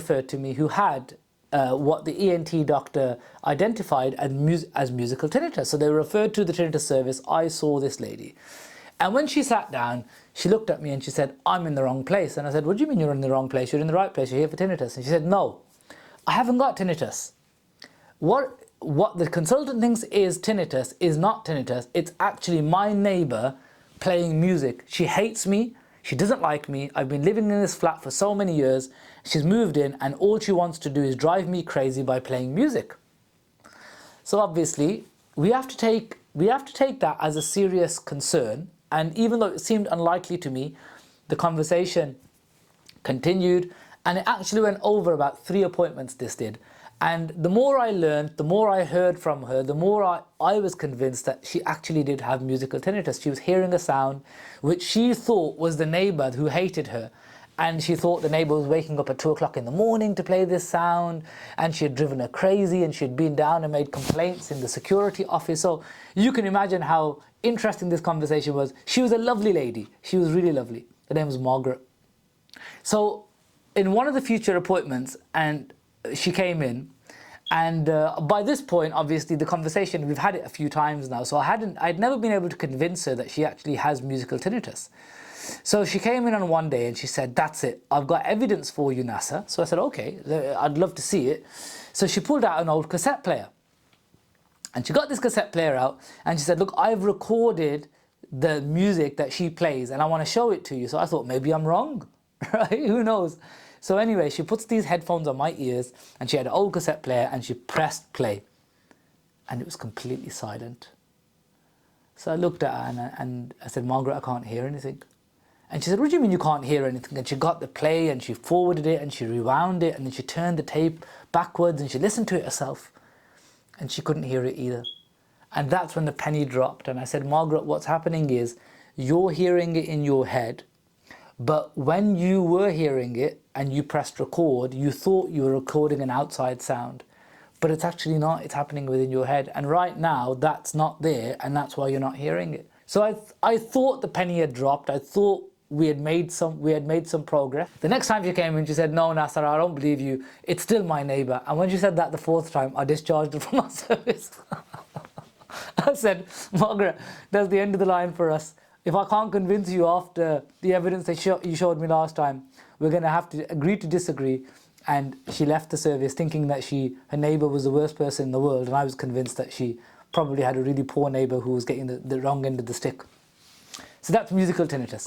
referred to me who had what the ENT doctor identified as musical tinnitus. So they referred to the tinnitus service. I saw this lady. And when she sat down, she looked at me and she said, I'm in the wrong place. And I said, what do you mean you're in the wrong place? You're in the right place. You're here for tinnitus. And she said, no, I haven't got tinnitus. What the consultant thinks is tinnitus is not tinnitus. It's actually my neighbor playing music. She hates me. She doesn't like me. I've been living in this flat for so many years. She's moved in and all she wants to do is drive me crazy by playing music. So obviously we have to take that as a serious concern. And even though it seemed unlikely to me, the conversation continued and it actually went over about 3 appointments, this did. And the more I learned, the more I heard from her, the more I was convinced that she actually did have musical tinnitus. She was hearing a sound which she thought was the neighbor who hated her. And she thought the neighbor was waking up at 2 o'clock in the morning to play this sound, and she had driven her crazy, and she had been down and made complaints in the security office. So you can imagine how interesting this conversation was. She was a lovely lady. She was really lovely. Her name was Margaret. So in one of the future appointments, and she came in, and by this point, obviously, the conversation, we've had it a few times now, so I'd never been able to convince her that she actually has musical tinnitus. So she came in on one day and she said, that's it, I've got evidence for you, Nasser. So I said, okay, I'd love to see it. So she pulled out an old cassette player. And she got this cassette player out and she said, look, I've recorded the music that she plays and I want to show it to you. So I thought, maybe I'm wrong, right? Who knows? So anyway, she puts these headphones on my ears and she had an old cassette player and she pressed play. And it was completely silent. So I looked at her and I said, Margaret, I can't hear anything. And she said, what do you mean you can't hear anything? And she got the play and she forwarded it and she rewound it and then she turned the tape backwards and she listened to it herself. And she couldn't hear it either. And that's when the penny dropped. And I said, Margaret, what's happening is you're hearing it in your head. But when you were hearing it and you pressed record, you thought you were recording an outside sound. But it's actually not. It's happening within your head. And right now, that's not there. And that's why you're not hearing it. So I thought the penny had dropped. I thought we had made some progress. The next time she came in, she said, no, Nasser, I don't believe you. It's still my neighbor. And when she said that the 4th time, I discharged her from our service. I said, Margaret, that's the end of the line for us. If I can't convince you after the evidence that you showed me last time, we're going to have to agree to disagree. And she left the service thinking that her neighbor was the worst person in the world. And I was convinced that she probably had a really poor neighbor who was getting the wrong end of the stick. So that's musical tinnitus.